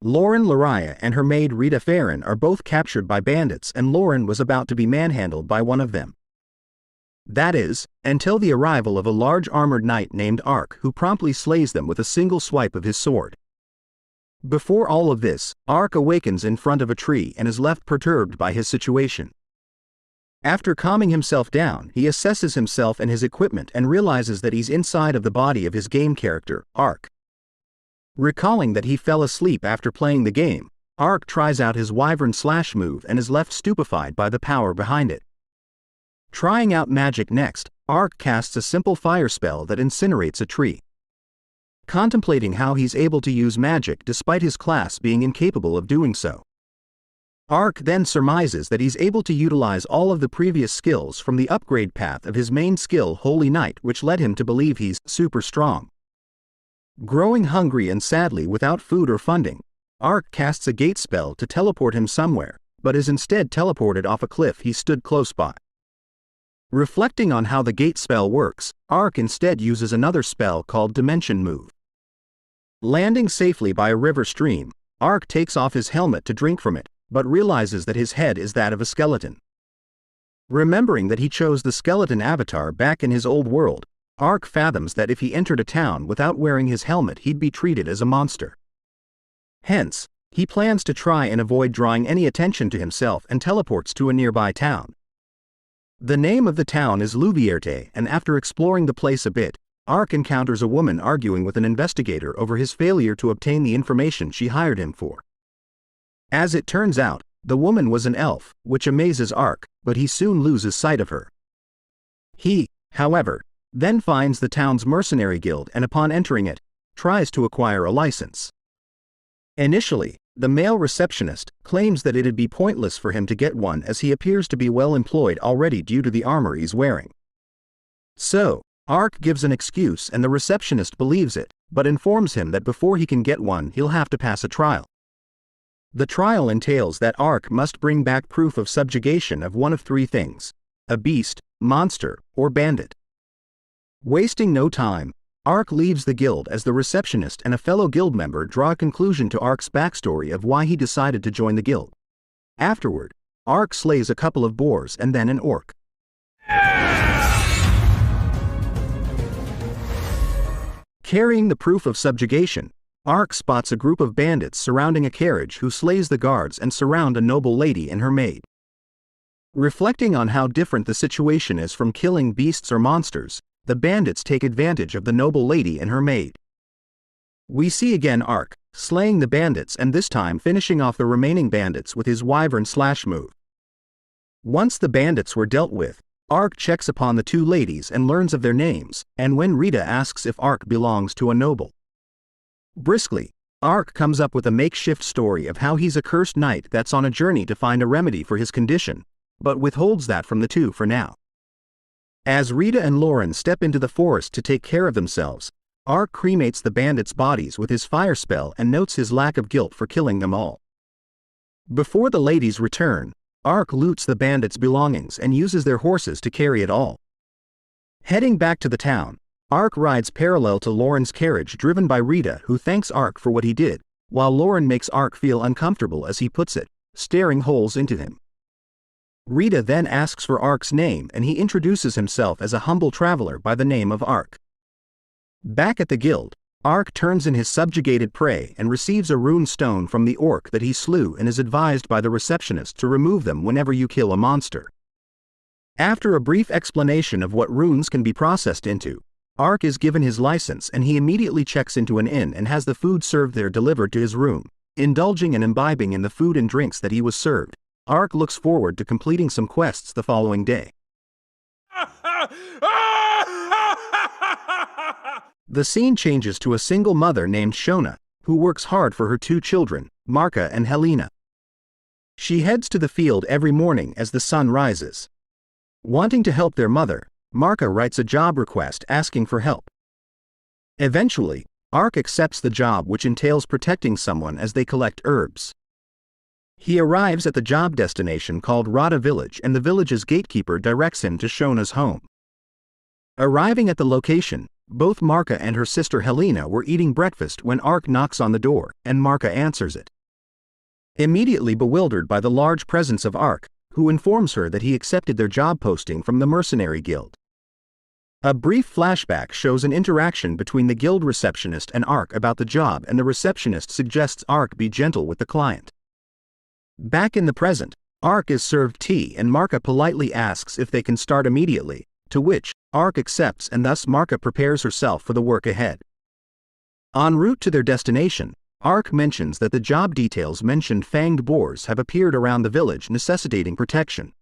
Lauren Lariah and her maid Rita Farron are both captured by bandits, and Lauren was about to be manhandled by one of them. That is, until the arrival of a large armored knight named Ark, who promptly slays them with a single swipe of his sword. Before all of this, Ark awakens in front of a tree and is left perturbed by his situation. After calming himself down, he assesses himself and his equipment and realizes that he's inside of the body of his game character, Ark. Recalling that he fell asleep after playing the game, Ark tries out his wyvern slash move and is left stupefied by the power behind it. Trying out magic next, Ark casts a simple fire spell that incinerates a tree. Contemplating how he's able to use magic despite his class being incapable of doing so. Ark then surmises that he's able to utilize all of the previous skills from the upgrade path of his main skill Holy Knight, which led him to believe he's super strong. Growing hungry and sadly without food or funding, Ark casts a gate spell to teleport him somewhere, but is instead teleported off a cliff he stood close by. Reflecting on how the gate spell works, Ark instead uses another spell called Dimension Move. Landing safely by a river stream, Ark takes off his helmet to drink from it, but realizes that his head is that of a skeleton. Remembering that he chose the skeleton avatar back in his old world, Ark fathoms that if he entered a town without wearing his helmet he'd be treated as a monster. Hence, he plans to try and avoid drawing any attention to himself and teleports to a nearby town. The name of the town is Luvierte, and after exploring the place a bit, Ark encounters a woman arguing with an investigator over his failure to obtain the information she hired him for. As it turns out, the woman was an elf, which amazes Ark, but he soon loses sight of her. He, however, then finds the town's mercenary guild and upon entering it, tries to acquire a license. Initially, the male receptionist claims that it'd be pointless for him to get one as he appears to be well employed already due to the armor he's wearing. So, Ark gives an excuse and the receptionist believes it, but informs him that before he can get one he'll have to pass a trial. The trial entails that Ark must bring back proof of subjugation of one of three things: a beast, monster, or bandit. Wasting no time, Ark leaves the guild as the receptionist and a fellow guild member draw a conclusion to Ark's backstory of why he decided to join the guild. Afterward, Ark slays a couple of boars and then an orc. Carrying the proof of subjugation, Ark spots a group of bandits surrounding a carriage who slays the guards and surround a noble lady and her maid. Reflecting on how different the situation is from killing beasts or monsters, the bandits take advantage of the noble lady and her maid. We see again Ark slaying the bandits and this time finishing off the remaining bandits with his wyvern slash move. Once the bandits were dealt with, Ark checks upon the two ladies and learns of their names, and when Rita asks if Ark belongs to a noble. Briskly, Ark comes up with a makeshift story of how he's a cursed knight that's on a journey to find a remedy for his condition, but withholds that from the two for now. As Rita and Lauren step into the forest to take care of themselves, Ark cremates the bandits' bodies with his fire spell and notes his lack of guilt for killing them all. Before the ladies return, Ark loots the bandits' belongings and uses their horses to carry it all. Heading back to the town, Ark rides parallel to Lauren's carriage driven by Rita, who thanks Ark for what he did, while Lauren makes Ark feel uncomfortable as he puts it, staring holes into him. Rita then asks for Ark's name and he introduces himself as a humble traveler by the name of Ark. Back at the guild, Ark turns in his subjugated prey and receives a rune stone from the orc that he slew and is advised by the receptionist to remove them whenever you kill a monster. After a brief explanation of what runes can be processed into, Ark is given his license and he immediately checks into an inn and has the food served there delivered to his room. Indulging and imbibing in the food and drinks that he was served, Ark looks forward to completing some quests the following day. The scene changes to a single mother named Shona, who works hard for her two children, Marka and Helena. She heads to the field every morning as the sun rises. Wanting to help their mother, Marka writes a job request asking for help. Eventually, Ark accepts the job, which entails protecting someone as they collect herbs. He arrives at the job destination called Rada Village and the village's gatekeeper directs him to Shona's home. Arriving at the location, Both Marka and her sister Helena were eating breakfast when Ark knocks on the door, and Marka answers it. Immediately bewildered by the large presence of Ark, who informs her that he accepted their job posting from the Mercenary Guild. A brief flashback shows an interaction between the guild receptionist and Ark about the job, and the receptionist suggests Ark be gentle with the client. Back in the present, Ark is served tea and Marka politely asks if they can start immediately, to which Ark accepts, and thus Marka prepares herself for the work ahead. En route to their destination, Ark mentions that the job details mentioned fanged boars have appeared around the village, necessitating protection.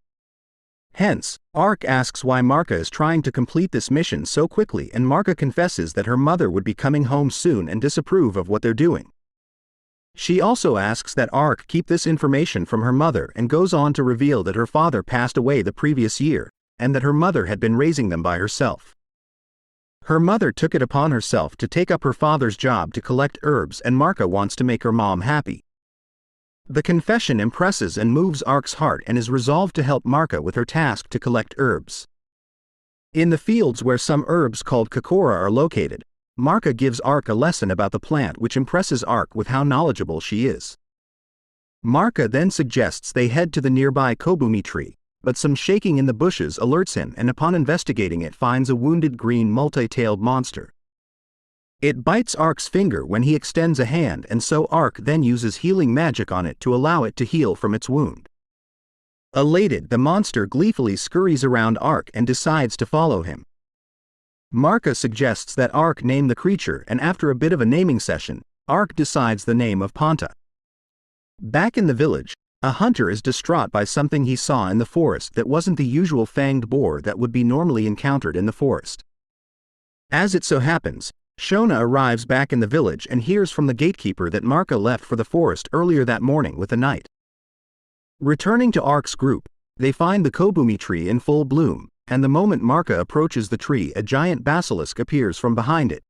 Hence, Ark asks why Marka is trying to complete this mission so quickly, and Marka confesses that her mother would be coming home soon and disapprove of what they're doing. She also asks that Ark keep this information from her mother, and goes on to reveal that her father passed away the previous year, and that her mother had been raising them by herself. Her mother took it upon herself to take up her father's job to collect herbs, and Marka wants to make her mom happy. The confession impresses and moves Ark's heart, and is resolved to help Marka with her task to collect herbs. In the fields where some herbs called kakora are located, Marka gives Ark a lesson about the plant, which impresses Ark with how knowledgeable she is. Marka then suggests they head to the nearby kobumi tree, but some shaking in the bushes alerts him, and upon investigating it finds a wounded green multi-tailed monster. It bites Ark's finger when he extends a hand, and so Ark then uses healing magic on it to allow it to heal from its wound. Elated, the monster gleefully scurries around Ark and decides to follow him. Marka suggests that Ark name the creature, and after a bit of a naming session, Ark decides the name of Panta. Back in the village, a hunter is distraught by something he saw in the forest that wasn't the usual fanged boar that would be normally encountered in the forest. As it so happens, Shona arrives back in the village and hears from the gatekeeper that Marka left for the forest earlier that morning with a knight. Returning to Ark's group, they find the kobumi tree in full bloom, and the moment Marka approaches the tree, a giant basilisk appears from behind it.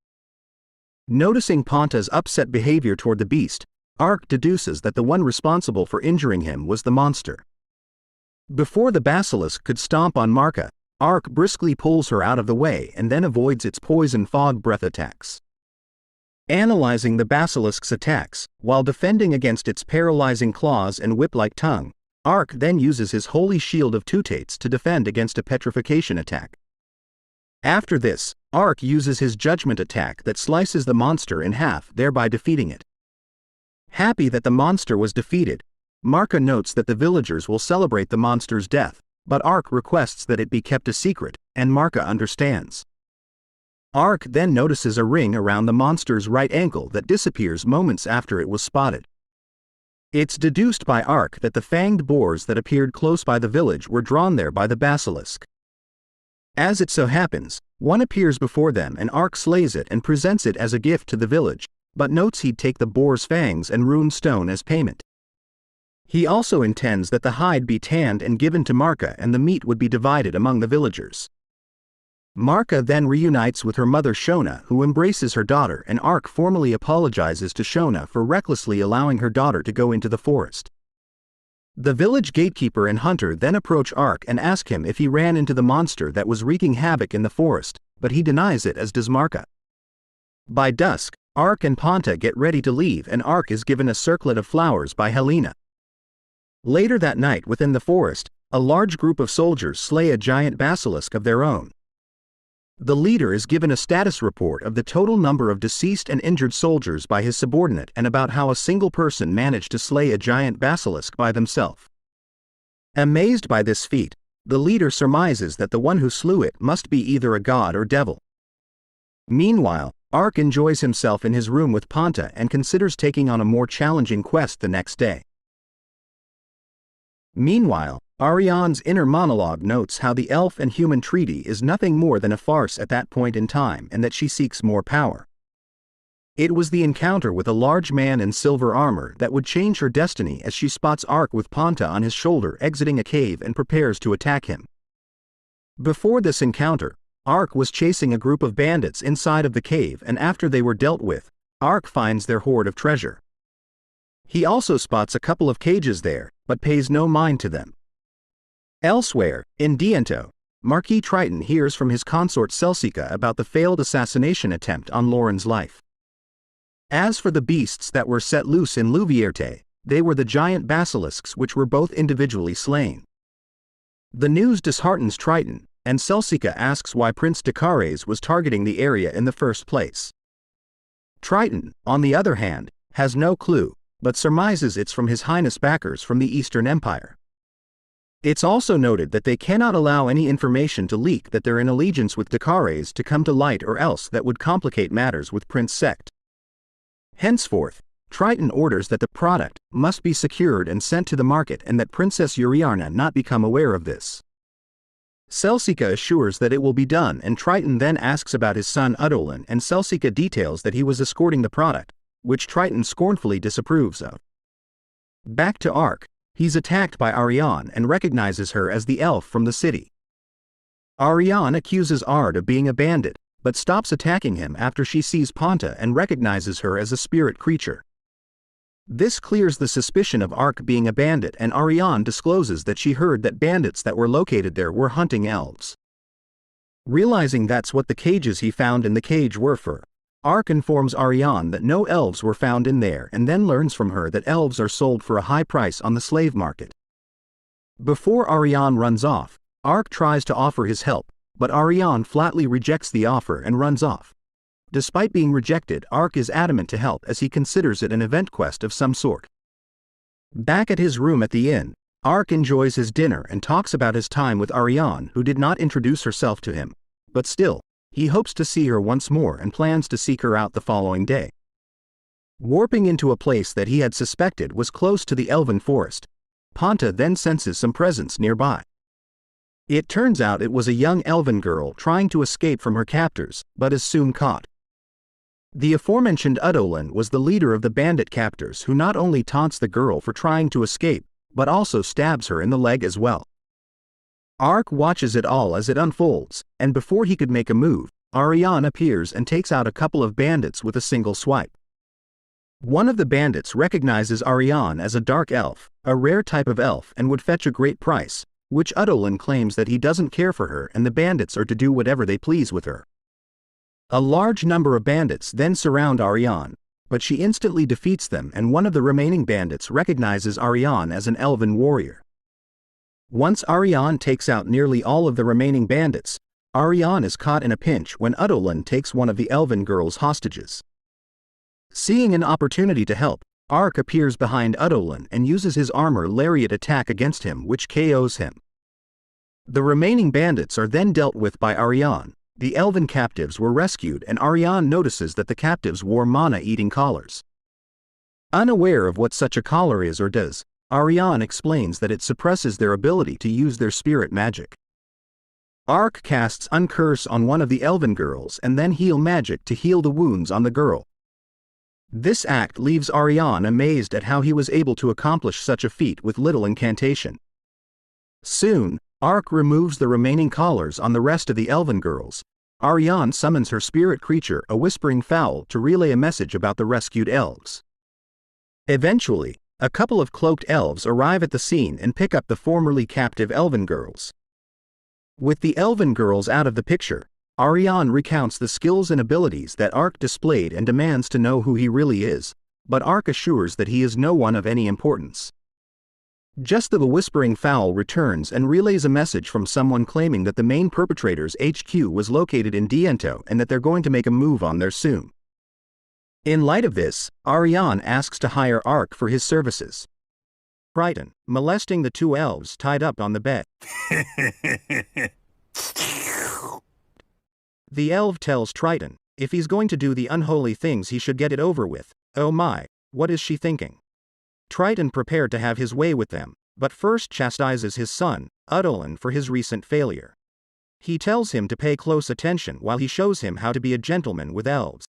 Noticing Panta's upset behavior toward the beast, Ark deduces that the one responsible for injuring him was the monster. Before the basilisk could stomp on Marka, Ark briskly pulls her out of the way and then avoids its poison fog breath attacks. Analyzing the basilisk's attacks, while defending against its paralyzing claws and whip-like tongue, Ark then uses his holy shield of Tutates to defend against a petrification attack. After this, Ark uses his judgment attack that slices the monster in half, thereby defeating it. Happy that the monster was defeated, Marka notes that the villagers will celebrate the monster's death, but Ark requests that it be kept a secret, and Marka understands. Ark then notices a ring around the monster's right ankle that disappears moments after it was spotted. It's deduced by Ark that the fanged boars that appeared close by the village were drawn there by the basilisk. As it so happens, one appears before them, and Ark slays it and presents it as a gift to the village, but notes he'd take the boar's fangs and rune stone as payment. He also intends that the hide be tanned and given to Marka, and the meat would be divided among the villagers. Marka then reunites with her mother Shona, who embraces her daughter, and Ark formally apologizes to Shona for recklessly allowing her daughter to go into the forest. The village gatekeeper and hunter then approach Ark and ask him if he ran into the monster that was wreaking havoc in the forest, but he denies it, as does Marka. By dusk, Ark and Panta get ready to leave, and Ark is given a circlet of flowers by Helena. Later that night within the forest, a large group of soldiers slay a giant basilisk of their own. The leader is given a status report of the total number of deceased and injured soldiers by his subordinate, and about how a single person managed to slay a giant basilisk by themselves. Amazed by this feat, the leader surmises that the one who slew it must be either a god or devil. Meanwhile, Ark enjoys himself in his room with Panta and considers taking on a more challenging quest the next day. Meanwhile, Ariane's inner monologue notes how the elf and human treaty is nothing more than a farce at that point in time, and that she seeks more power. It was the encounter with a large man in silver armor that would change her destiny, as she spots Ark with Panta on his shoulder exiting a cave and prepares to attack him. Before this encounter, Ark was chasing a group of bandits inside of the cave, and after they were dealt with, Ark finds their hoard of treasure. He also spots a couple of cages there, but pays no mind to them. Elsewhere, in Diento, Marquis Triton hears from his consort Celsica about the failed assassination attempt on Lauren's life. As for the beasts that were set loose in Louvierte, they were the giant basilisks which were both individually slain. The news disheartens Triton, and Celsica asks why Prince Decares was targeting the area in the first place. Triton, on the other hand, has no clue, but surmises it's from His Highness backers from the Eastern Empire. It's also noted that they cannot allow any information to leak that they're in allegiance with Decares to come to light, or else that would complicate matters with Prince Sect. Henceforth, Triton orders that the product must be secured and sent to the market, and that Princess Uriarna not become aware of this. Celsica assures that it will be done, and Triton then asks about his son Udolin, and Celsica details that he was escorting the product, which Triton scornfully disapproves of. Back to Ark, he's attacked by Ariane and recognizes her as the elf from the city. Ariane accuses Ard of being a bandit, but stops attacking him after she sees Ponta and recognizes her as a spirit creature. This clears the suspicion of Ark being a bandit, and Ariane discloses that she heard that bandits that were located there were hunting elves. Realizing that's what the cages he found in the cage were for, Ark informs Ariane that no elves were found in there, and then learns from her that elves are sold for a high price on the slave market. Before Ariane runs off, Ark tries to offer his help, but Ariane flatly rejects the offer and runs off. Despite being rejected, Ark is adamant to help, as he considers it an event quest of some sort. Back at his room at the inn, Ark enjoys his dinner and talks about his time with Ariane, who did not introduce herself to him, but still, he hopes to see her once more and plans to seek her out the following day. Warping into a place that he had suspected was close to the elven forest, Ponta then senses some presence nearby. It turns out it was a young elven girl trying to escape from her captors, but is soon caught. The aforementioned Udolin was the leader of the bandit captors, who not only taunts the girl for trying to escape, but also stabs her in the leg as well. Ark watches it all as it unfolds, and before he could make a move, Ariane appears and takes out a couple of bandits with a single swipe. One of the bandits recognizes Ariane as a dark elf, a rare type of elf, and would fetch a great price, which Udolin claims that he doesn't care for her and the bandits are to do whatever they please with her. A large number of bandits then surround Ariane, but she instantly defeats them, and one of the remaining bandits recognizes Ariane as an elven warrior. Once Ariane takes out nearly all of the remaining bandits, Ariane is caught in a pinch when Udolin takes one of the elven girl's hostages. Seeing an opportunity to help, Ark appears behind Udolin and uses his armor lariat attack against him, which KOs him. The remaining bandits are then dealt with by Ariane. The elven captives were rescued, and Ariane notices that the captives wore mana-eating collars. Unaware of what such a collar is or does, Ariane explains that it suppresses their ability to use their spirit magic. Ark casts Uncurse on one of the elven girls and then heal magic to heal the wounds on the girl. This act leaves Ariane amazed at how he was able to accomplish such a feat with little incantation. Soon, Ark removes the remaining collars on the rest of the elven girls. Ariane summons her spirit creature, a whispering fowl, to relay a message about the rescued elves. Eventually, a couple of cloaked elves arrive at the scene and pick up the formerly captive elven girls. With the elven girls out of the picture, Ariane recounts the skills and abilities that Ark displayed and demands to know who he really is, but Ark assures that he is no one of any importance. Just as the whispering fowl returns and relays a message from someone claiming that the main perpetrator's HQ was located in Diento and that they're going to make a move on there soon. In light of this, Ariane asks to hire Ark for his services. Triton, molesting the two elves tied up on the bed. The elf tells Triton, if he's going to do the unholy things he should get it over with. Oh my, what is she thinking? Triton prepared to have his way with them, but first chastises his son, Udolin, for his recent failure. He tells him to pay close attention while he shows him how to be a gentleman with elves.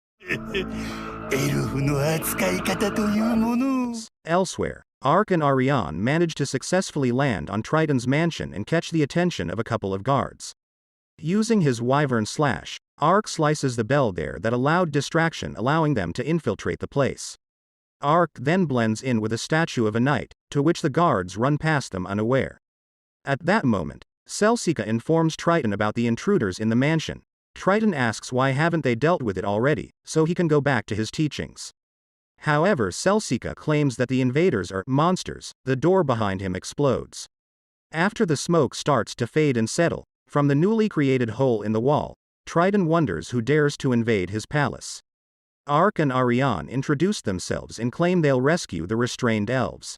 Elsewhere, Ark and Ariane manage to successfully land on Triton's mansion and catch the attention of a couple of guards. Using his wyvern slash, Ark slices the bell there that allowed distraction, allowing them to infiltrate the place. Ark then blends in with a statue of a knight, to which the guards run past them unaware. At that moment, Celsica informs Triton about the intruders in the mansion. Triton asks why haven't they dealt with it already, so he can go back to his teachings. However, Celsica claims that the invaders are monsters. The door behind him explodes. After the smoke starts to fade and settle, from the newly created hole in the wall, Triton wonders who dares to invade his palace. Ark and Ariane introduce themselves and claim they'll rescue the restrained elves.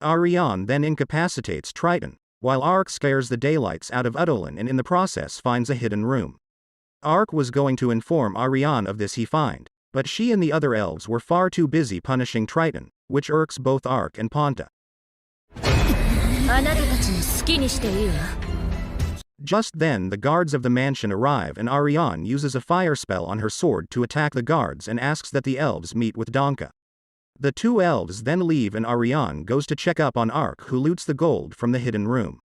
Ariane then incapacitates Triton, while Ark scares the daylights out of Udolin and in the process finds a hidden room. Ark was going to inform Ariane of this he find, but she and the other elves were far too busy punishing Triton, which irks both Ark and Ponta. Just then the guards of the mansion arrive and Ariane uses a fire spell on her sword to attack the guards and asks that the elves meet with Donka. The two elves then leave and Ariane goes to check up on Ark, who loots the gold from the hidden room.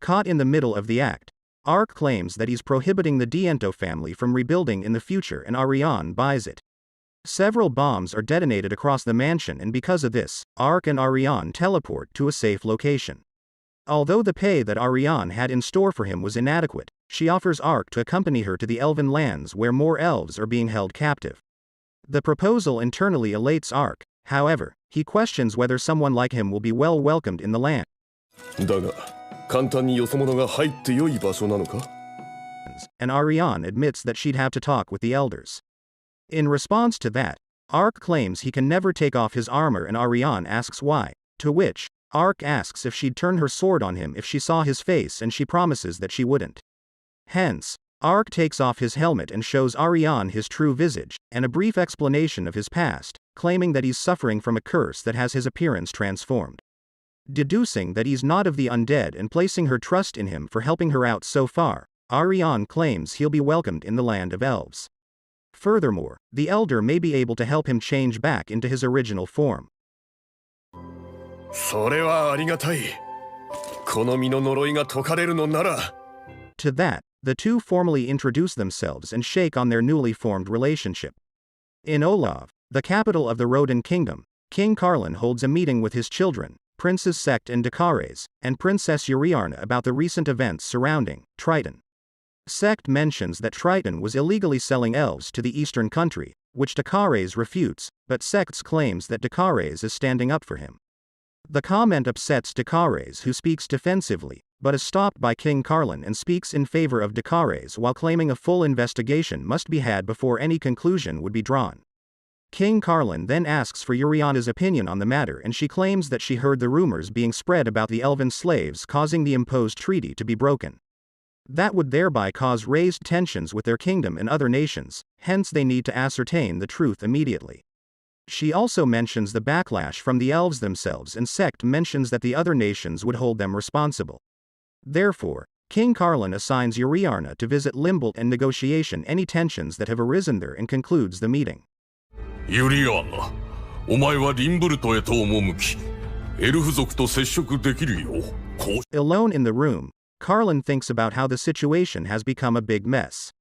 Caught in the middle of the act, Ark claims that he's prohibiting the Diento family from rebuilding in the future and Ariane buys it. Several bombs are detonated across the mansion and because of this, Ark and Ariane teleport to a safe location. Although the pay that Ariane had in store for him was inadequate, she offers Ark to accompany her to the elven lands where more elves are being held captive. The proposal internally elates Ark, however, he questions whether someone like him will be well welcomed in the land. And Ariane admits that she'd have to talk with the elders. In response to that, Ark claims he can never take off his armor and Ariane asks why, to which, Ark asks if she'd turn her sword on him if she saw his face and she promises that she wouldn't. Hence, Ark takes off his helmet and shows Ariane his true visage, and a brief explanation of his past, claiming that he's suffering from a curse that has his appearance transformed. Deducing that he's not of the undead and placing her trust in him for helping her out so far, Ariane claims he'll be welcomed in the land of elves. Furthermore, the elder may be able to help him change back into his original form. To that, the two formally introduce themselves and shake on their newly formed relationship. In Olav, the capital of the Rodan kingdom, King Carlin holds a meeting with his children, Princes Sect and Dakares, and Princess Uriarna about the recent events surrounding Triton. Sect mentions that Triton was illegally selling elves to the eastern country, which Dakares refutes, but Sect claims that Dakares is standing up for him. The comment upsets Dakares, who speaks defensively, but is stopped by King Carlin and speaks in favor of Dakares while claiming a full investigation must be had before any conclusion would be drawn. King Carlin then asks for Uriana's opinion on the matter and she claims that she heard the rumors being spread about the elven slaves causing the imposed treaty to be broken. That would thereby cause raised tensions with their kingdom and other nations, hence they need to ascertain the truth immediately. She also mentions the backlash from the elves themselves and Sect mentions that the other nations would hold them responsible. Therefore, King Carlin assigns Uriarna to visit Limbolt and negotiation any tensions that have arisen there and concludes the meeting. Uriarna, お前はリンブルトへと赴き、エルフ族と接触できるよ。Alone in the room, Carlin thinks about how the situation has become a big mess.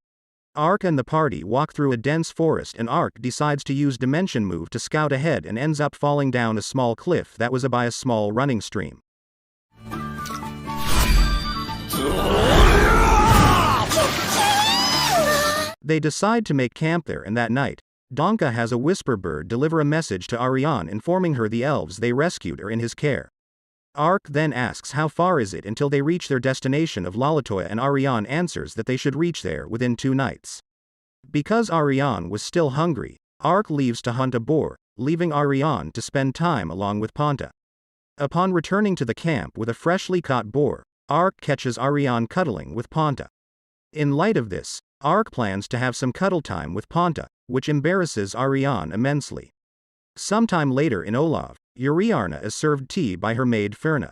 Ark and the party walk through a dense forest and Ark decides to use Dimension Move to scout ahead and ends up falling down a small cliff that was by a small running stream. They decide to make camp there and that night, Donka has a whisper bird deliver a message to Ariane informing her the elves they rescued are in his care. Ark then asks how far is it until they reach their destination of Lalatoya and Ariane answers that they should reach there within 2 nights. Because Ariane was still hungry, Ark leaves to hunt a boar, leaving Ariane to spend time along with Ponta. Upon returning to the camp with a freshly caught boar, Ark catches Ariane cuddling with Ponta. In light of this, Ark plans to have some cuddle time with Ponta, which embarrasses Ariane immensely. Sometime later in Olav, Uriarna is served tea by her maid Ferna.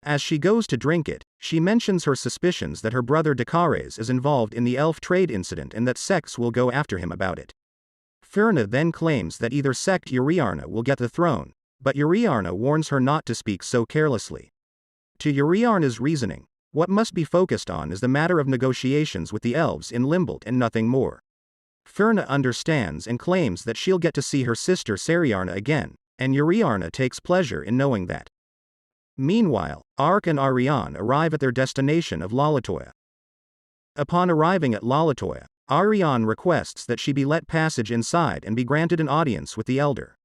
As she goes to drink it, she mentions her suspicions that her brother Dakares is involved in the elf trade incident and that Sect will go after him about it. Ferna then claims that either Sect Uriarna will get the throne, but Uriarna warns her not to speak so carelessly. To Uriarna's reasoning, what must be focused on is the matter of negotiations with the elves in Limbolt and nothing more. Ferna understands and claims that she'll get to see her sister Seriarna again, and Uriarna takes pleasure in knowing that. Meanwhile, Ark and Ariane arrive at their destination of Lalatoya. Upon arriving at Lalatoya, Ariane requests that she be let passage inside and be granted an audience with the elder.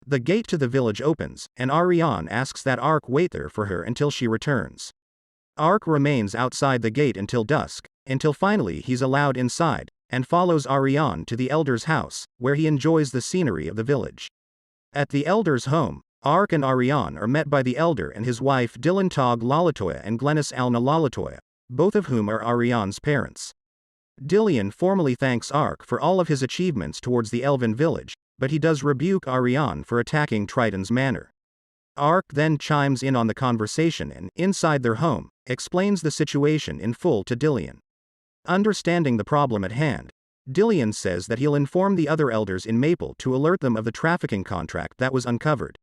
The gate to the village opens, and Ariane asks that Ark wait there for her until she returns. Ark remains outside the gate until dusk, until finally he's allowed inside, and follows Ariane to the elder's house, where he enjoys the scenery of the village. At the elder's home, Ark and Ariane are met by the elder and his wife Dylan Tog Lalatoya and Glennis Alna Lalatoya, both of whom are Ariane's parents. Dillian formally thanks Ark for all of his achievements towards the elven village, but he does rebuke Ariane for attacking Triton's manor. Ark then chimes in on the conversation and, inside their home, explains the situation in full to Dillian. Understanding the problem at hand, Dillian says that he'll inform the other elders in Maple to alert them of the trafficking contract that was uncovered.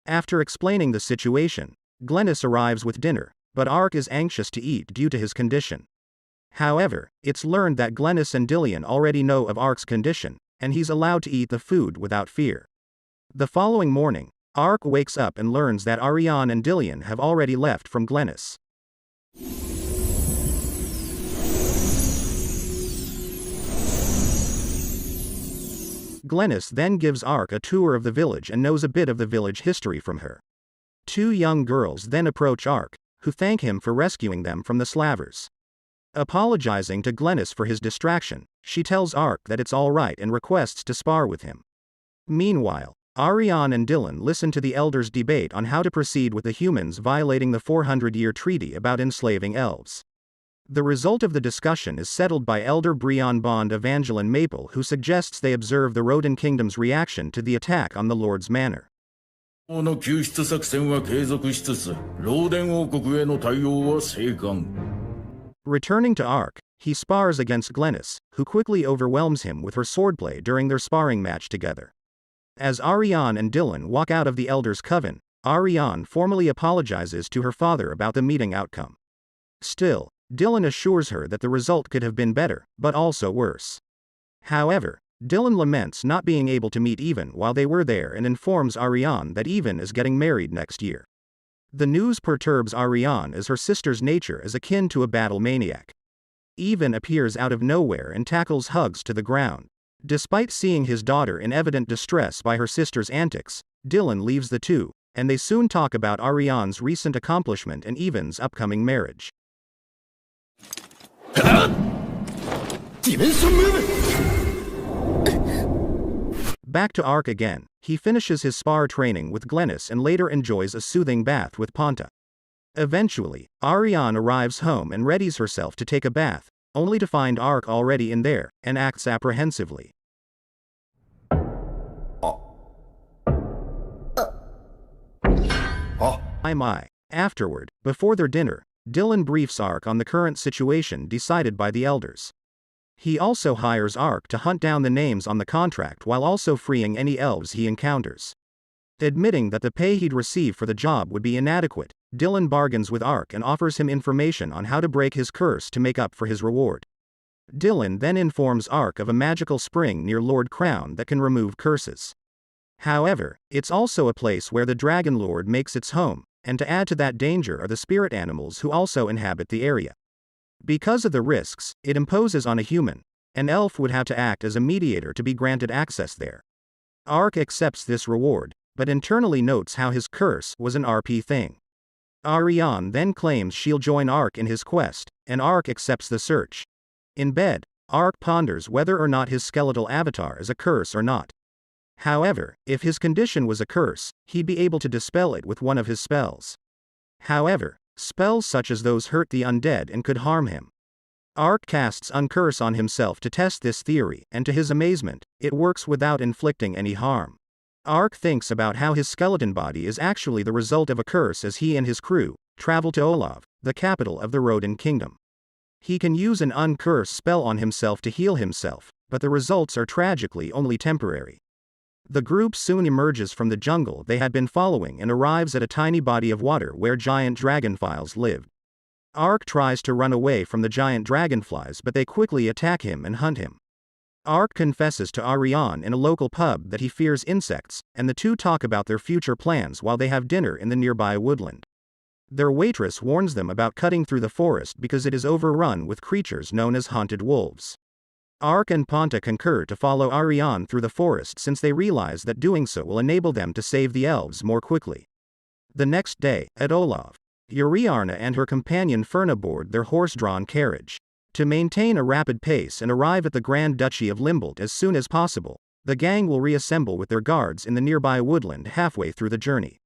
After explaining the situation, Glennis arrives with dinner, but Ark is anxious to eat due to his condition. However, it's learned that Glennis and Dillian already know of Ark's condition, and he's allowed to eat the food without fear. The following morning, Ark wakes up and learns that Ariane and Dillian have already left from Glennis. Glennis then gives Ark a tour of the village and knows a bit of the village history from her. Two young girls then approach Ark, who thank him for rescuing them from the slavers. Apologizing to Glennis for his distraction, she tells Ark that it's alright and requests to spar with him. Meanwhile, Ariane and Dylan listen to the elders debate on how to proceed with the humans violating the 400-year treaty about enslaving elves. The result of the discussion is settled by Elder Brian Bond Evangeline Maple, who suggests they observe the Rodan Kingdom's reaction to the attack on the Lord's manor. Returning to Ark, he spars against Glennis, who quickly overwhelms him with her swordplay during their sparring match together. As Ariane and Dylan walk out of the Elder's Coven, Ariane formally apologizes to her father about the meeting outcome. Still, Dylan assures her that the result could have been better, but also worse. However, Dylan laments not being able to meet Even while they were there and informs Ariane that Even is getting married next year. The news perturbs Ariane as her sister's nature is akin to a battle maniac. Even appears out of nowhere and tackles Hugs to the ground. Despite seeing his daughter in evident distress by her sister's antics, Dylan leaves the two, and they soon talk about Ariane's recent accomplishment and Even's upcoming marriage. Back to Ark again, he finishes his spar training with Glennis and later enjoys a soothing bath with Ponta. Eventually, Ariane arrives home and readies herself to take a bath, only to find Ark already in there, and acts apprehensively. My. Afterward, before their dinner, Dylan briefs Ark on the current situation decided by the elders. He also hires Ark to hunt down the names on the contract while also freeing any elves he encounters. Admitting that the pay he'd receive for the job would be inadequate, Dylan bargains with Ark and offers him information on how to break his curse to make up for his reward. Dylan then informs Ark of a magical spring near Lord Crown that can remove curses. However, it's also a place where the Dragon Lord makes its home, and to add to that danger are the spirit animals who also inhabit the area. Because of the risks it imposes on a human, an elf would have to act as a mediator to be granted access there. Ark accepts this reward, but internally notes how his curse was an RP thing. Ariane then claims she'll join Ark in his quest, and Ark accepts the search. In bed, Ark ponders whether or not his skeletal avatar is a curse or not. However, if his condition was a curse, he'd be able to dispel it with one of his spells. However, spells such as those hurt the undead and could harm him. Ark casts Uncurse on himself to test this theory, and to his amazement, it works without inflicting any harm. Ark thinks about how his skeleton body is actually the result of a curse as he and his crew travel to Olav, the capital of the Rodan Kingdom. He can use an Uncurse spell on himself to heal himself, but the results are tragically only temporary. The group soon emerges from the jungle they had been following and arrives at a tiny body of water where giant dragonflies lived. Ark tries to run away from the giant dragonflies, but they quickly attack him and hunt him. Ark confesses to Ariane in a local pub that he fears insects, and the two talk about their future plans while they have dinner in the nearby woodland. Their waitress warns them about cutting through the forest because it is overrun with creatures known as haunted wolves. Ark and Ponta concur to follow Ariane through the forest since they realize that doing so will enable them to save the elves more quickly. The next day, at Olaf, Uriarna and her companion Ferna board their horse-drawn carriage. To maintain a rapid pace and arrive at the Grand Duchy of Limbold as soon as possible, the gang will reassemble with their guards in the nearby woodland halfway through the journey.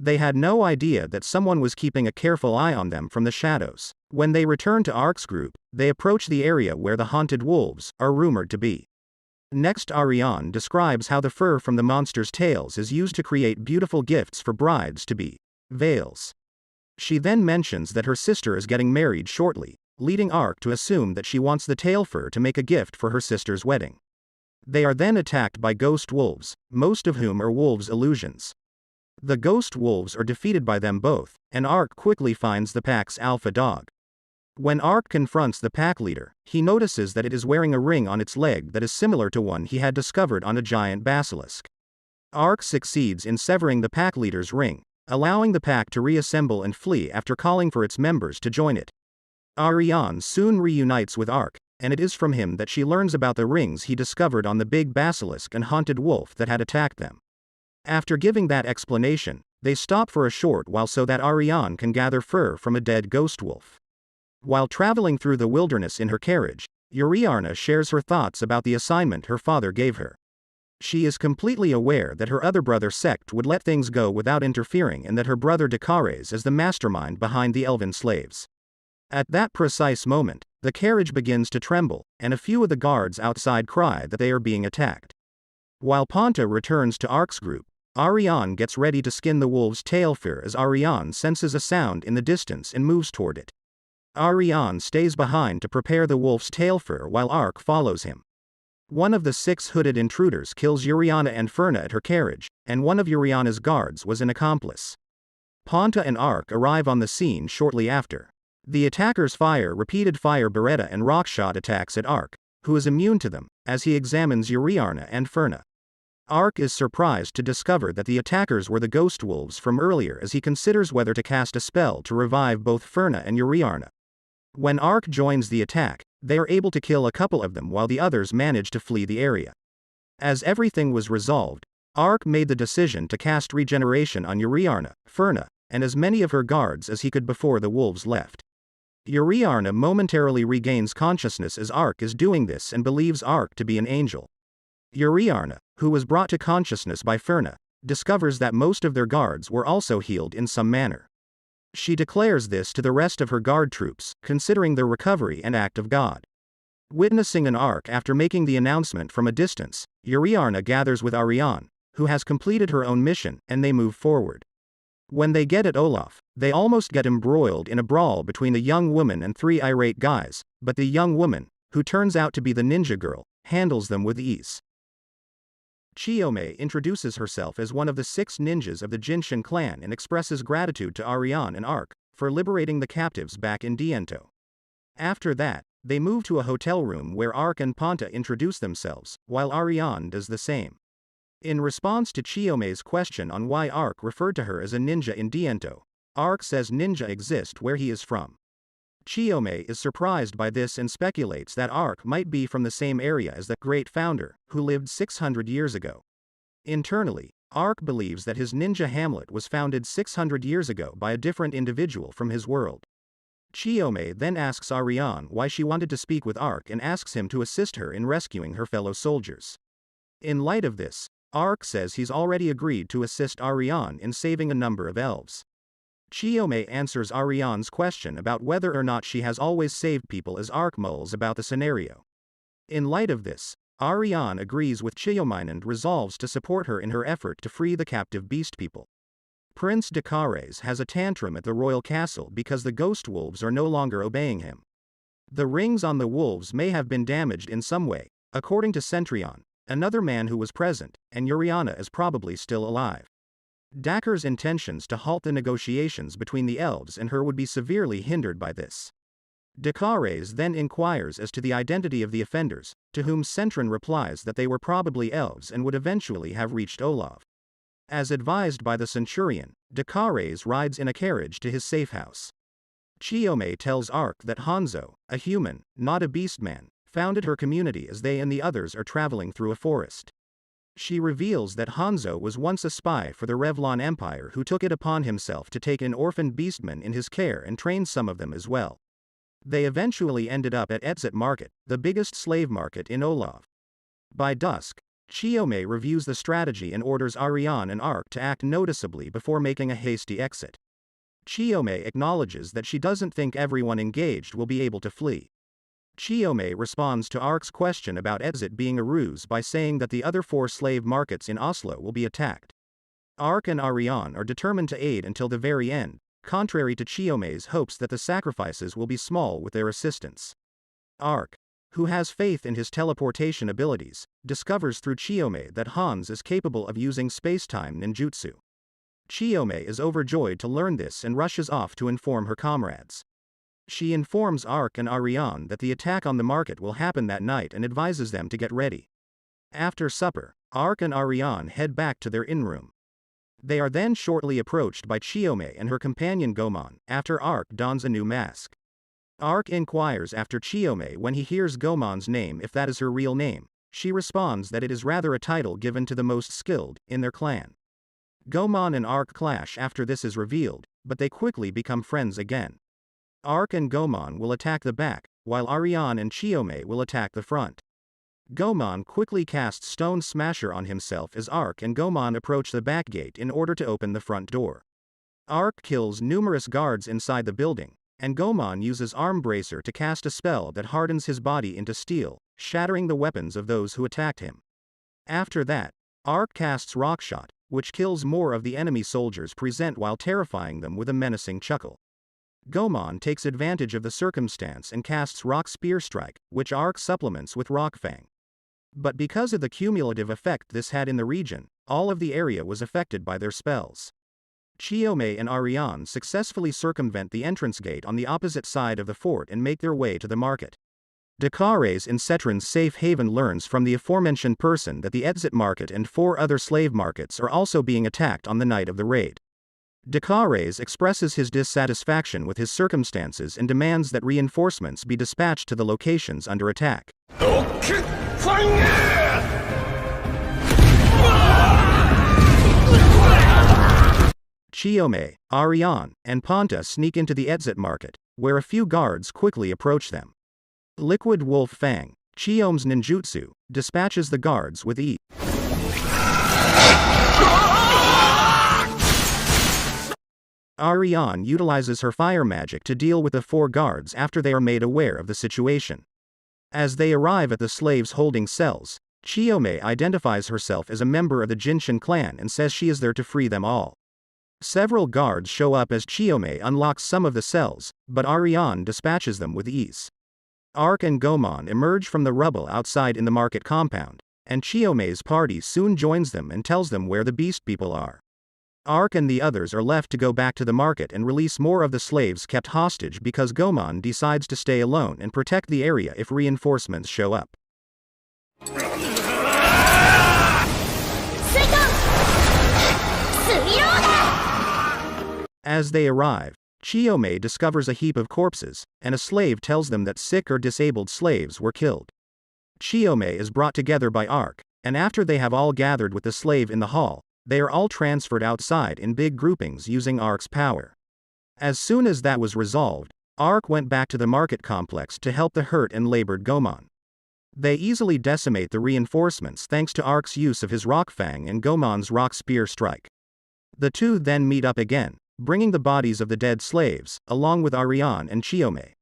They had no idea that someone was keeping a careful eye on them from the shadows. When they return to Ark's group, they approach the area where the haunted wolves are rumored to be. Next, Ariane describes how the fur from the monster's tails is used to create beautiful gifts for brides-to-be, veils. She then mentions that her sister is getting married shortly, leading Ark to assume that she wants the tail fur to make a gift for her sister's wedding. They are then attacked by ghost wolves, most of whom are wolves' illusions. The ghost wolves are defeated by them both, and Ark quickly finds the pack's alpha dog. When Ark confronts the pack leader, he notices that it is wearing a ring on its leg that is similar to one he had discovered on a giant basilisk. Ark succeeds in severing the pack leader's ring, allowing the pack to reassemble and flee after calling for its members to join it. Ariane soon reunites with Ark, and it is from him that she learns about the rings he discovered on the big basilisk and haunted wolf that had attacked them. After giving that explanation, they stop for a short while so that Ariane can gather fur from a dead ghost wolf. While traveling through the wilderness in her carriage, Uriarna shares her thoughts about the assignment her father gave her. She is completely aware that her other brother Sect would let things go without interfering and that her brother Dekares is the mastermind behind the elven slaves. At that precise moment, the carriage begins to tremble, and a few of the guards outside cry that they are being attacked. While Ponta returns to Ark's group, Ariane gets ready to skin the wolf's tail fur as Ariane senses a sound in the distance and moves toward it. Ariane stays behind to prepare the wolf's tail fur while Ark follows him. One of the 6 hooded intruders kills Uriarna and Ferna at her carriage, and one of Uriarna's guards was an accomplice. Ponta and Ark arrive on the scene shortly after. The attackers fire repeated fire beretta and rockshot attacks at Ark, who is immune to them, as he examines Uriarna and Ferna. Ark is surprised to discover that the attackers were the ghost wolves from earlier as he considers whether to cast a spell to revive both Ferna and Uriarna. When Ark joins the attack, they are able to kill a couple of them while the others manage to flee the area. As everything was resolved, Ark made the decision to cast regeneration on Uriarna, Ferna, and as many of her guards as he could before the wolves left. Uriarna momentarily regains consciousness as Ark is doing this and believes Ark to be an angel. Uriarna, who was brought to consciousness by Ferna, discovers that most of their guards were also healed in some manner. She declares this to the rest of her guard troops, considering their recovery an act of God. Witnessing an Ark after making the announcement from a distance, Uriarna gathers with Ariane, who has completed her own mission, and they move forward. When they get at Olaf, they almost get embroiled in a brawl between a young woman and 3 irate guys, but the young woman, who turns out to be the ninja girl, handles them with ease. Chiyome introduces herself as one of the 6 ninjas of the Jinshin clan and expresses gratitude to Ariane and Ark for liberating the captives back in Diento. After that, they move to a hotel room where Ark and Ponta introduce themselves, while Ariane does the same. In response to Chiyome's question on why Ark referred to her as a ninja in Diento, Ark says ninja exist where he is from. Chiyome is surprised by this and speculates that Ark might be from the same area as the great founder, who lived 600 years ago. Internally, Ark believes that his ninja hamlet was founded 600 years ago by a different individual from his world. Chiyome then asks Ariane why she wanted to speak with Ark and asks him to assist her in rescuing her fellow soldiers. In light of this, Ark says he's already agreed to assist Ariane in saving a number of elves. Chiyome answers Ariane's question about whether or not she has always saved people as Ark mulls about the scenario. In light of this, Ariane agrees with Chiyome and resolves to support her in her effort to free the captive beast people. Prince Dekares has a tantrum at the royal castle because the ghost wolves are no longer obeying him. The rings on the wolves may have been damaged in some way, according to Centrion, another man who was present, and Uriarna is probably still alive. Dakar's intentions to halt the negotiations between the elves and her would be severely hindered by this. Dekares then inquires as to the identity of the offenders, to whom Centron replies that they were probably elves and would eventually have reached Olaf. As advised by the Centurion, Dakares rides in a carriage to his safe house. Chiyome tells Ark that Hanzo, a human, not a beastman, founded her community as they and the others are traveling through a forest. She reveals that Hanzo was once a spy for the Revlon Empire who took it upon himself to take an orphaned beastman in his care and train some of them as well. They eventually ended up at Etzit Market, the biggest slave market in Olaf. By dusk, Chiyome reviews the strategy and orders Ariane and Ark to act noticeably before making a hasty exit. Chiyome acknowledges that she doesn't think everyone engaged will be able to flee. Chiyome responds to Ark's question about Etzit being a ruse by saying that the other 4 slave markets in Oslo will be attacked. Ark and Ariane are determined to aid until the very end, contrary to Chiyome's hopes that the sacrifices will be small with their assistance. Ark, who has faith in his teleportation abilities, discovers through Chiyome that Hans is capable of using space-time ninjutsu. Chiyome is overjoyed to learn this and rushes off to inform her comrades. She informs Ark and Ariane that the attack on the market will happen that night and advises them to get ready. After supper, Ark and Ariane head back to their inn-room. They are then shortly approached by Chiyome and her companion Gomon, after Ark dons a new mask. Ark inquires after Chiyome when he hears Gomon's name if that is her real name. She responds that it is rather a title given to the most skilled in their clan. Gomon and Ark clash after this is revealed, but they quickly become friends again. Ark and Gomon will attack the back, while Ariane and Chiyome will attack the front. Gomon quickly casts Stone Smasher on himself as Ark and Gomon approach the back gate in order to open the front door. Ark kills numerous guards inside the building, and Gomon uses Arm Bracer to cast a spell that hardens his body into steel, shattering the weapons of those who attacked him. After that, Ark casts Rockshot, which kills more of the enemy soldiers present while terrifying them with a menacing chuckle. Gomon takes advantage of the circumstance and casts Rock Spear Strike, which Ark supplements with Rock Fang. But because of the cumulative effect this had in the region, all of the area was affected by their spells. Chiyome and Ariane successfully circumvent the entrance gate on the opposite side of the fort and make their way to the market. Dakares in Cetron's safe haven learns from the aforementioned person that the Etzit market and 4 other slave markets are also being attacked on the night of the raid. Dakares expresses his dissatisfaction with his circumstances and demands that reinforcements be dispatched to the locations under attack. Chiyome, Ariane, and Ponta sneak into the Etzit market, where a few guards quickly approach them. Liquid Wolf Fang, Chiyome's ninjutsu, dispatches the guards with ease. Ariane utilizes her fire magic to deal with the 4 guards after they are made aware of the situation. As they arrive at the slaves holding cells, Chiyome identifies herself as a member of the Jinshin clan and says she is there to free them all. Several guards show up as Chiyome unlocks some of the cells, but Ariane dispatches them with ease. Ark and Gomon emerge from the rubble outside in the market compound, and Chiyome's party soon joins them and tells them where the beast people are. Ark and the others are left to go back to the market and release more of the slaves kept hostage because Gomon decides to stay alone and protect the area if reinforcements show up. As they arrive, Chiyome discovers a heap of corpses, and a slave tells them that sick or disabled slaves were killed. Chiyome is brought together by Ark, and after they have all gathered with the slave in the hall, they are all transferred outside in big groupings using Ark's power. As soon as that was resolved, Ark went back to the market complex to help the hurt and labored Gomon. They easily decimate the reinforcements thanks to Ark's use of his Rock Fang and Gomon's Rock Spear Strike. The two then meet up again, bringing the bodies of the dead slaves, along with Ariane and Chiyome.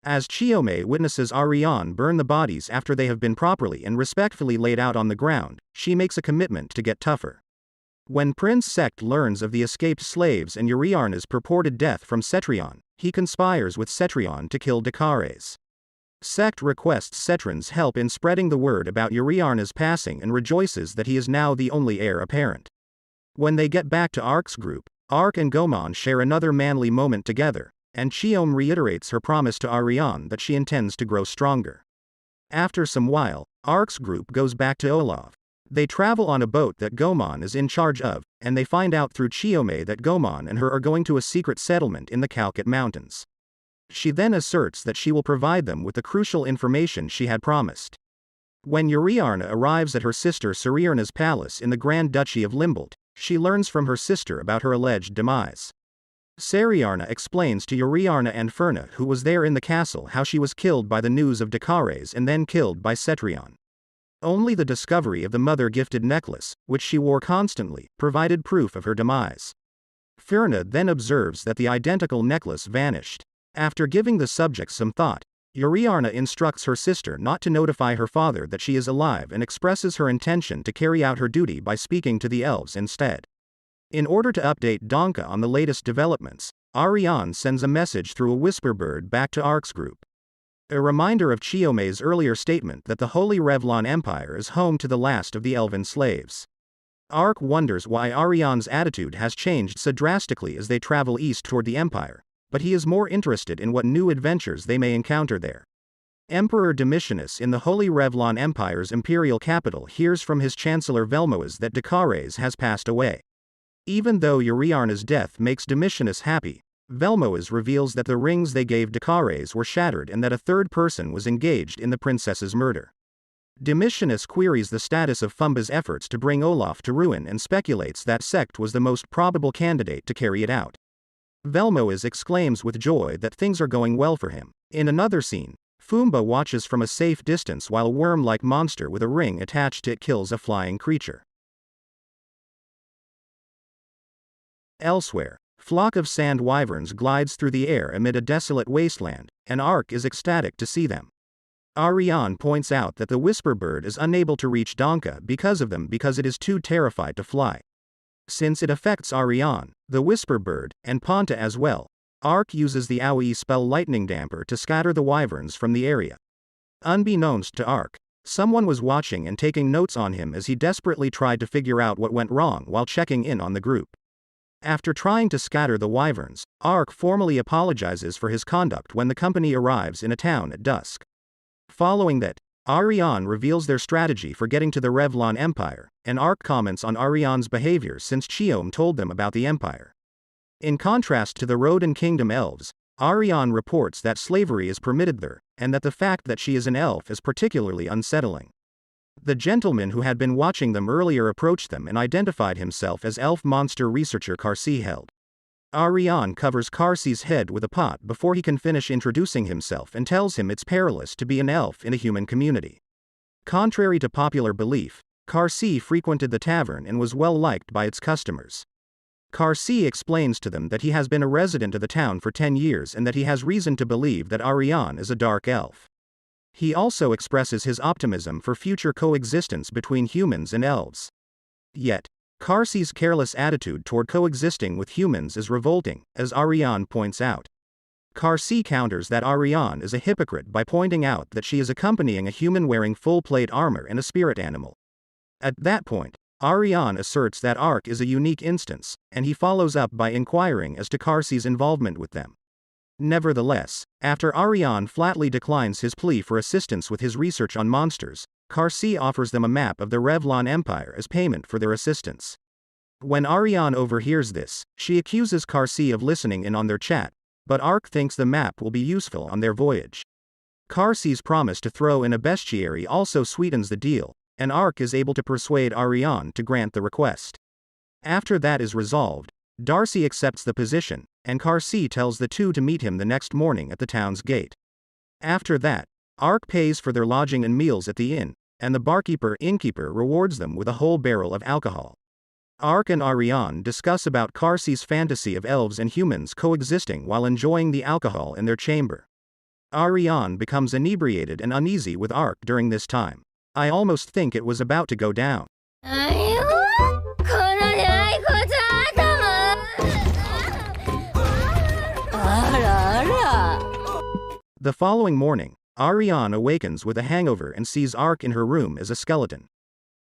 As Chiyome witnesses Ariane burn the bodies after they have been properly and respectfully laid out on the ground, she makes a commitment to get tougher. When Prince Sect learns of the escaped slaves and Uriarna's purported death from Cetrion, he conspires with Cetrion to kill Dakares. Sect requests Cetron's help in spreading the word about Uriarna's passing and rejoices that he is now the only heir apparent. When they get back to Ark's group, Ark and Gomon share another manly moment together, and Chiyome reiterates her promise to Ariane that she intends to grow stronger. After some while, Ark's group goes back to Olaf. They travel on a boat that Gomon is in charge of, and they find out through Chiome that Gomon and her are going to a secret settlement in the Kalkat Mountains. She then asserts that she will provide them with the crucial information she had promised. When Uriarna arrives at her sister Sarirna's palace in the Grand Duchy of Limbold, she learns from her sister about her alleged demise. Sarirna explains to Uriarna and Ferna, who was there in the castle, how she was killed by the news of Dakares and then killed by Cetrion. Only the discovery of the mother-gifted necklace, which she wore constantly, provided proof of her demise. Ferna then observes that the identical necklace vanished. After giving the subject some thought, Uriarna instructs her sister not to notify her father that she is alive and expresses her intention to carry out her duty by speaking to the elves instead. In order to update Donka on the latest developments, Ariane sends a message through a whisper bird back to Ark's group. A reminder of Chiome's earlier statement that the Holy Revlon Empire is home to the last of the elven slaves. Ark wonders why Ariane's attitude has changed so drastically as they travel east toward the Empire, but he is more interested in what new adventures they may encounter there. Emperor Domitianus in the Holy Revlon Empire's imperial capital hears from his chancellor Velmoas that Dakares has passed away. Even though Uriarna's death makes Domitianus happy, Velmoas reveals that the rings they gave Dakares were shattered and that a third person was engaged in the princess's murder. Domitianus queries the status of Fumba's efforts to bring Olaf to ruin and speculates that Sect was the most probable candidate to carry it out. Velmoas exclaims with joy that things are going well for him. In another scene, Fumba watches from a safe distance while a worm-like monster with a ring attached to it kills a flying creature. Elsewhere, flock of sand wyverns glides through the air amid a desolate wasteland, and Ark is ecstatic to see them. Ariane points out that the whisper bird is unable to reach Donka because of them because it is too terrified to fly. Since it affects Ariane, the whisper bird, and Ponta as well, Ark uses the Aoi spell Lightning Damper to scatter the wyverns from the area. Unbeknownst to Ark, someone was watching and taking notes on him as he desperately tried to figure out what went wrong while checking in on the group. After trying to scatter the wyverns, Ark formally apologizes for his conduct when the company arrives in a town at dusk. Following that, Ariane reveals their strategy for getting to the Revlon Empire, and Ark comments on Ariane's behavior since Chiome told them about the Empire. In contrast to the Rodan Kingdom elves, Ariane reports that slavery is permitted there, and that the fact that she is an elf is particularly unsettling. The gentleman who had been watching them earlier approached them and identified himself as elf monster researcher Karsi Held. Ariane covers Karsi's head with a pot before he can finish introducing himself and tells him it's perilous to be an elf in a human community. Contrary to popular belief, Karsi frequented the tavern and was well liked by its customers. Karsi explains to them that he has been a resident of the town for 10 years and that he has reason to believe that Ariane is a dark elf. He also expresses his optimism for future coexistence between humans and elves. Yet, Karsi's careless attitude toward coexisting with humans is revolting, as Ariane points out. Karsi counters that Ariane is a hypocrite by pointing out that she is accompanying a human wearing full plate armor and a spirit animal. At that point, Ariane asserts that Ark is a unique instance, and he follows up by inquiring as to Karsi's involvement with them. Nevertheless, after Ariane flatly declines his plea for assistance with his research on monsters, Karsi offers them a map of the Revlon Empire as payment for their assistance. When Ariane overhears this, she accuses Karsi of listening in on their chat, but Ark thinks the map will be useful on their voyage. Karsi's promise to throw in a bestiary also sweetens the deal, and Ark is able to persuade Ariane to grant the request. After that is resolved, Darcy accepts the position, and Karsi tells the two to meet him the next morning at the town's gate. After that, Ark pays for their lodging and meals at the inn, and the innkeeper rewards them with a whole barrel of alcohol. Ark and Ariane discuss about Karsi's fantasy of elves and humans coexisting while enjoying the alcohol in their chamber. Ariane becomes inebriated and uneasy with Ark during this time. I almost think it was about to go down. The following morning, Ariane awakens with a hangover and sees Ark in her room as a skeleton.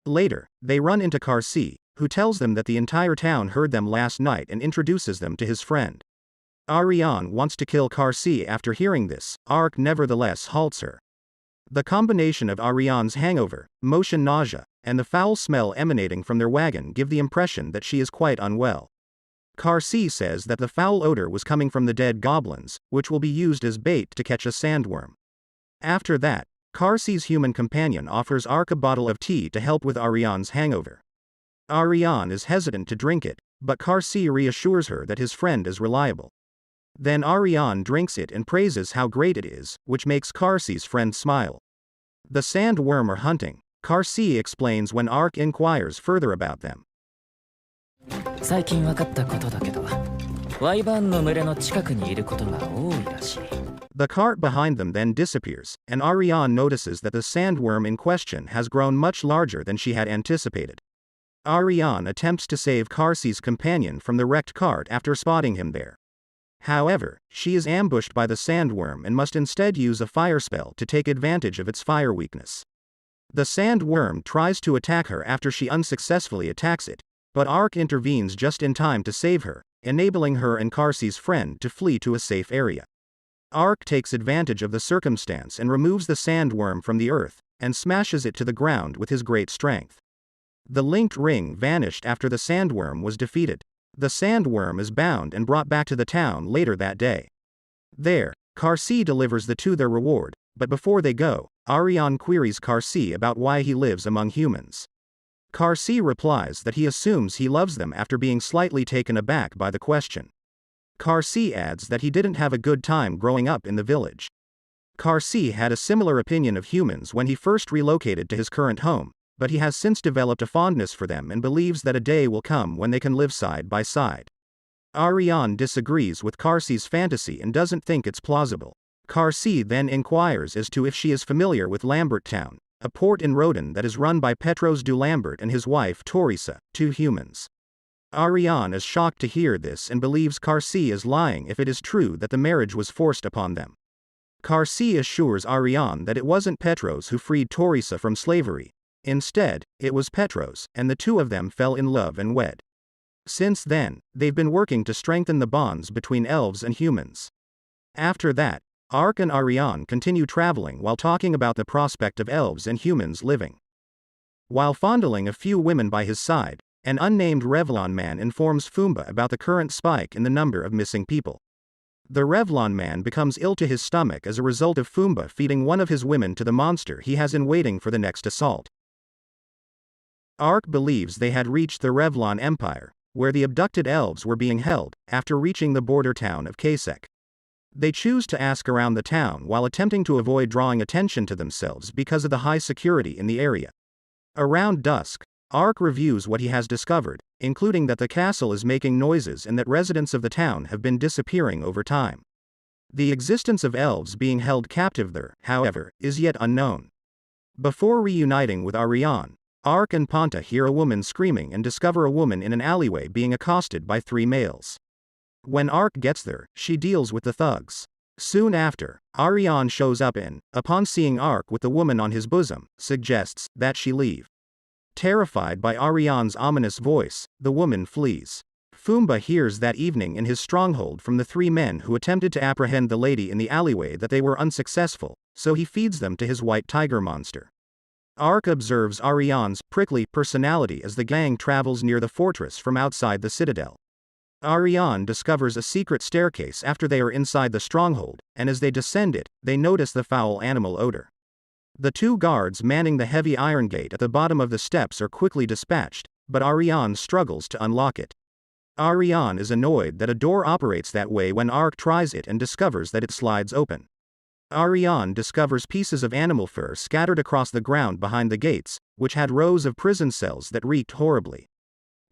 Later, they run into Karsi, who tells them that the entire town heard them last night and introduces them to his friend. Ariane wants to kill Karsi after hearing this. Ark nevertheless halts her. The combination of Ariane's hangover, motion nausea, and the foul smell emanating from their wagon give the impression that she is quite unwell. Karsi says that the foul odor was coming from the dead goblins, which will be used as bait to catch a sandworm. After that, Karsi's human companion offers Ark a bottle of tea to help with Ariane's hangover. Ariane is hesitant to drink it, but Karsi reassures her that his friend is reliable. Then Ariane drinks it and praises how great it is, which makes Karsi's friend smile. The sandworm are hunting. Karsi explains when Ark inquires further about them. 最近分かったことだけど、ワイバーンの群れの近くにいることが多いらしい。The cart behind them then disappears, and Ariane notices that the sandworm in question has grown much larger than she had anticipated. Ariane attempts to save Karsi's companion from the wrecked cart after spotting him there. However, she is ambushed by the sandworm and must instead use a fire spell to take advantage of its fire weakness. The sandworm tries to attack her after she unsuccessfully attacks it, but Ark intervenes just in time to save her, enabling her and Karsi's friend to flee to a safe area. Ark takes advantage of the circumstance and removes the sandworm from the earth, and smashes it to the ground with his great strength. The linked ring vanished after the sandworm was defeated. The sandworm is bound and brought back to the town later that day. There, Karsi delivers the two their reward, but before they go, Ariane queries Karsi about why he lives among humans. Karsi replies that he assumes he loves them after being slightly taken aback by the question. Karsi adds that he didn't have a good time growing up in the village. Karsi had a similar opinion of humans when he first relocated to his current home, but he has since developed a fondness for them and believes that a day will come when they can live side by side. Ariane disagrees with Karsi's fantasy and doesn't think it's plausible. Karsi then inquires as to if she is familiar with Lambert Town, a port in Rodin that is run by Petros du Lambert and his wife Teresa, two humans. Ariane is shocked to hear this and believes Karsi is lying if it is true that the marriage was forced upon them. Karsi assures Ariane that it wasn't Petros who freed Teresa from slavery. Instead, it was Petros, and the two of them fell in love and wed. Since then, they've been working to strengthen the bonds between elves and humans. After that, Ark and Ariane continue traveling while talking about the prospect of elves and humans living. While fondling a few women by his side, an unnamed Revlon man informs Fumba about the current spike in the number of missing people. The Revlon man becomes ill to his stomach as a result of Fumba feeding one of his women to the monster he has in waiting for the next assault. Ark believes they had reached the Revlon Empire, where the abducted elves were being held, after reaching the border town of Kasek. They choose to ask around the town while attempting to avoid drawing attention to themselves because of the high security in the area. Around dusk, Ark reviews what he has discovered, including that the castle is making noises and that residents of the town have been disappearing over time. The existence of elves being held captive there, however, is yet unknown. Before reuniting with Ariane, Ark and Ponta hear a woman screaming and discover a woman in an alleyway being accosted by three males. When Ark gets there, she deals with the thugs. Soon after, Ariane shows up and, upon seeing Ark with the woman on his bosom, suggests that she leave. Terrified by Ariane's ominous voice, the woman flees. Fumba hears that evening in his stronghold from the three men who attempted to apprehend the lady in the alleyway that they were unsuccessful, so he feeds them to his white tiger monster. Ark observes Ariane's prickly personality as the gang travels near the fortress from outside the citadel. Ariane discovers a secret staircase after they are inside the stronghold, and as they descend it, they notice the foul animal odor. The two guards manning the heavy iron gate at the bottom of the steps are quickly dispatched, but Ariane struggles to unlock it. Ariane is annoyed that a door operates that way when Ark tries it and discovers that it slides open. Ariane discovers pieces of animal fur scattered across the ground behind the gates, which had rows of prison cells that reeked horribly.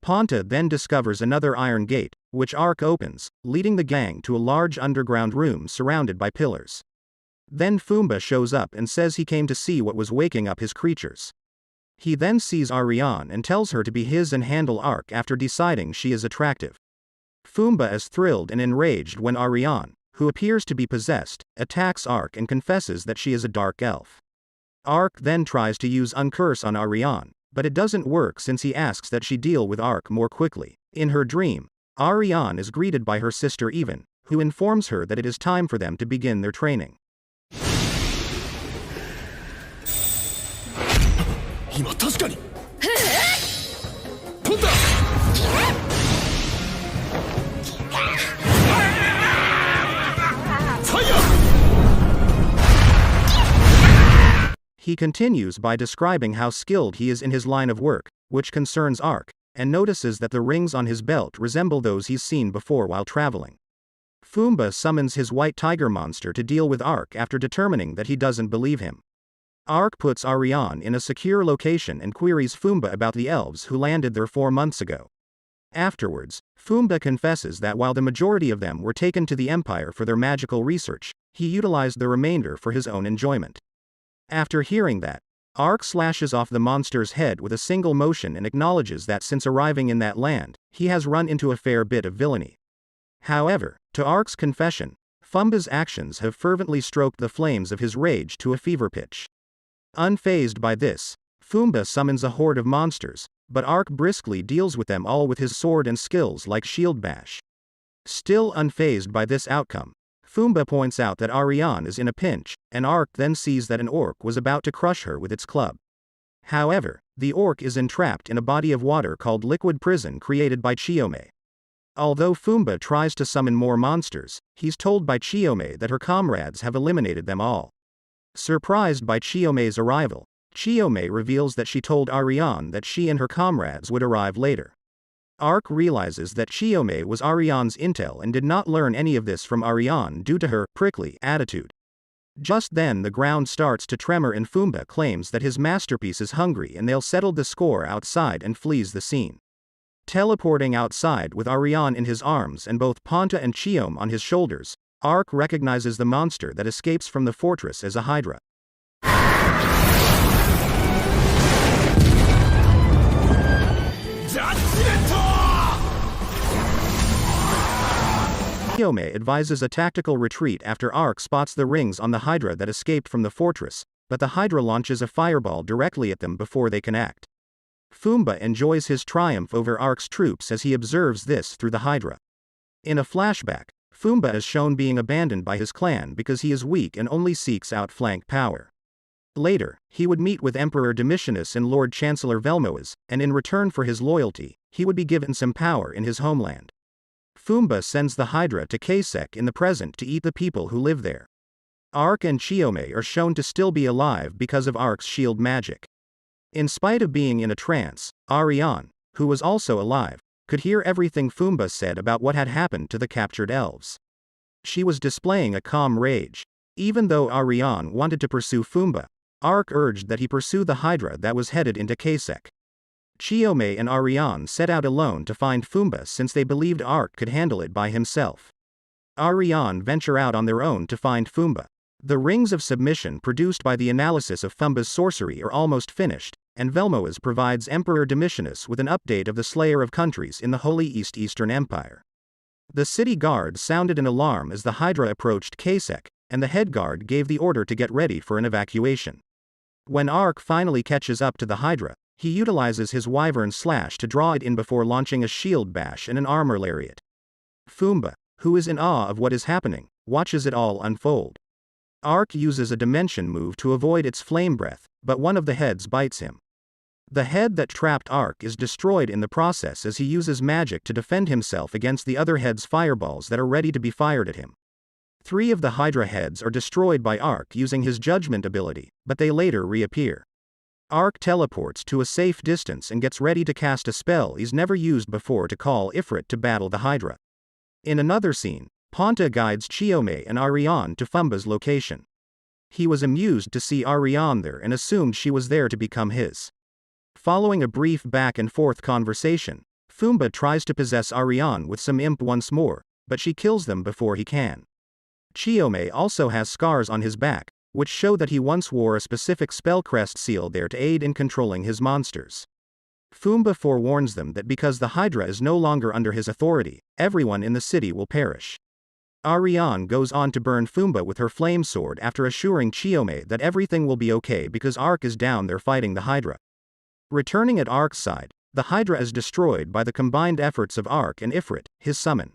Ponta then discovers another iron gate, which Ark opens, leading the gang to a large underground room surrounded by pillars. Then Fumba shows up and says he came to see what was waking up his creatures. He then sees Ariane and tells her to be his and handle Ark after deciding she is attractive. Fumba is thrilled and enraged when Ariane, who appears to be possessed, attacks Ark and confesses that she is a dark elf. Ark then tries to use Uncurse on Ariane, but it doesn't work since he asks that she deal with Ark more quickly. In her dream, Ariane is greeted by her sister Even, who informs her that it is time for them to begin their training. 今確かに飛んだ He continues by describing how skilled he is in his line of work, which concerns Ark, and notices that the rings on his belt resemble those he's seen before while traveling. Fumba summons his white tiger monster to deal with Ark after determining that he doesn't believe him. Ark puts Ariane in a secure location and queries Fumba about the elves who landed there 4 months ago. Afterwards, Fumba confesses that while the majority of them were taken to the Empire for their magical research, he utilized the remainder for his own enjoyment. After hearing that, Ark slashes off the monster's head with a single motion and acknowledges that since arriving in that land, he has run into a fair bit of villainy. However, to Ark's confession, Fumba's actions have fervently stroked the flames of his rage to a fever pitch. Unfazed by this, Fumba summons a horde of monsters, but Ark briskly deals with them all with his sword and skills like shield bash. Still unfazed by this outcome, Fumba points out that Ariane is in a pinch, and Ark then sees that an orc was about to crush her with its club. However, the orc is entrapped in a body of water called Liquid Prison created by Chiyome. Although Fumba tries to summon more monsters, he's told by Chiyome that her comrades have eliminated them all. Surprised by Chiyome's arrival, Chiyome reveals that she told Ariane that she and her comrades would arrive later. Ark realizes that Chiyome was Ariane's intel and did not learn any of this from Ariane due to her prickly attitude. Just then the ground starts to tremor and Fumba claims that his masterpiece is hungry and they'll settle the score outside and flees the scene. Teleporting outside with Ariane in his arms and both Ponta and Chiyome on his shoulders, Ark recognizes the monster that escapes from the fortress as a hydra. Chiyome advises a tactical retreat after Ark spots the rings on the hydra that escaped from the fortress, but the hydra launches a fireball directly at them before they can act. Fumba enjoys his triumph over Ark's troops as he observes this through the hydra. In a flashback, Fumba is shown being abandoned by his clan because he is weak and only seeks out flank power. Later, he would meet with Emperor Domitianus and Lord Chancellor Velmoaz, and in return for his loyalty, he would be given some power in his homeland. Fumba sends the hydra to Kasek in the present to eat the people who live there. Ark and Chiyome are shown to still be alive because of Ark's shield magic. In spite of being in a trance, Ariane, who was also alive, could hear everything Fumba said about what had happened to the captured elves. She was displaying a calm rage. Even though Ariane wanted to pursue Fumba, Ark urged that he pursue the hydra that was headed into Kasek. Chiyome and Ariane set out alone to find Fumba since they believed Ark could handle it by himself. Ariane venture out on their own to find Fumba. The rings of submission produced by the analysis of Fumba's sorcery are almost finished, and Velmoaz provides Emperor Domitianus with an update of the Slayer of Countries in the Holy Eastern Empire. The city guard sounded an alarm as the hydra approached Kasek, and the head guard gave the order to get ready for an evacuation. When Ark finally catches up to the hydra, he utilizes his wyvern slash to draw it in before launching a shield bash and an armor lariat. Fumba, who is in awe of what is happening, watches it all unfold. Ark uses a dimension move to avoid its flame breath, but one of the heads bites him. The head that trapped Ark is destroyed in the process as he uses magic to defend himself against the other head's fireballs that are ready to be fired at him. 3 of the Hydra heads are destroyed by Ark using his judgment ability, but they later reappear. Ark teleports to a safe distance and gets ready to cast a spell he's never used before to call Ifrit to battle the Hydra. In another scene, Ponta guides Chiyome and Ariane to Fumba's location. He was amused to see Ariane there and assumed she was there to become his. Following a brief back-and-forth conversation, Fumba tries to possess Ariane with some imp once more, but she kills them before he can. Chiyome also has scars on his back, which show that he once wore a specific spell crest seal there to aid in controlling his monsters. Fumba forewarns them that because the Hydra is no longer under his authority, everyone in the city will perish. Ariane goes on to burn Fumba with her flame sword after assuring Chiyome that everything will be okay because Ark is down there fighting the Hydra. Returning at Ark's side, the Hydra is destroyed by the combined efforts of Ark and Ifrit, his summon.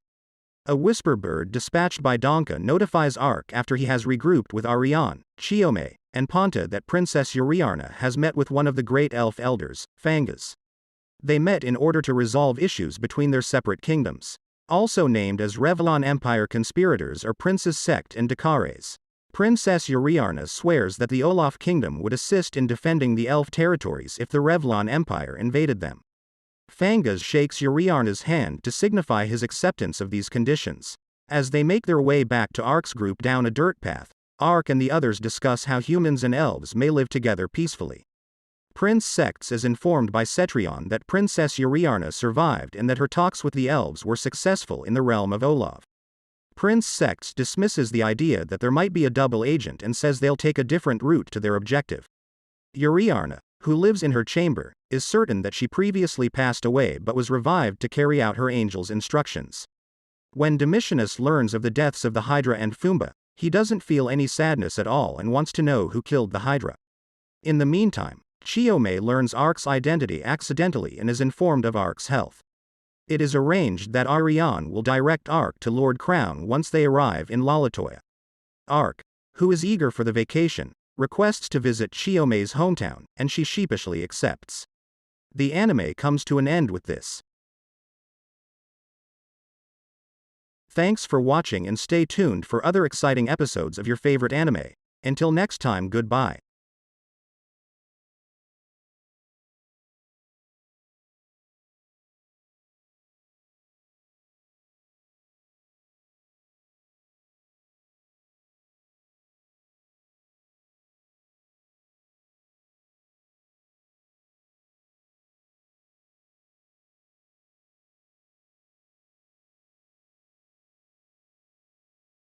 A whisper bird dispatched by Donka notifies Ark after he has regrouped with Ariane, Chiome, and Ponta that Princess Uriarna has met with one of the great elf elders, Fangas. They met in order to resolve issues between their separate kingdoms. Also named as Revlon Empire conspirators are Prince's Sect and Dakares. Princess Uriarna swears that the Olaf kingdom would assist in defending the elf territories if the Revlon Empire invaded them. Fangas shakes Uriarna's hand to signify his acceptance of these conditions. As they make their way back to Ark's group down a dirt path, Ark and the others discuss how humans and elves may live together peacefully. Prince Sects is informed by Cetrion that Princess Uriarna survived and that her talks with the elves were successful in the realm of Olaf. Prince Sects dismisses the idea that there might be a double agent and says they'll take a different route to their objective. Uriarna, who lives in her chamber, is certain that she previously passed away but was revived to carry out her angel's instructions. When Domitianus learns of the deaths of the Hydra and Fumba, he doesn't feel any sadness at all and wants to know who killed the Hydra. In the meantime, Chiome learns Ark's identity accidentally and is informed of Ark's health. It is arranged that Ariane will direct Ark to Lord Crown once they arrive in Lalatoya. Ark, who is eager for the vacation, requests to visit Chiome's hometown, and she sheepishly accepts. The anime comes to an end with this. Thanks for watching and stay tuned for other exciting episodes of your favorite anime. Until next time, goodbye.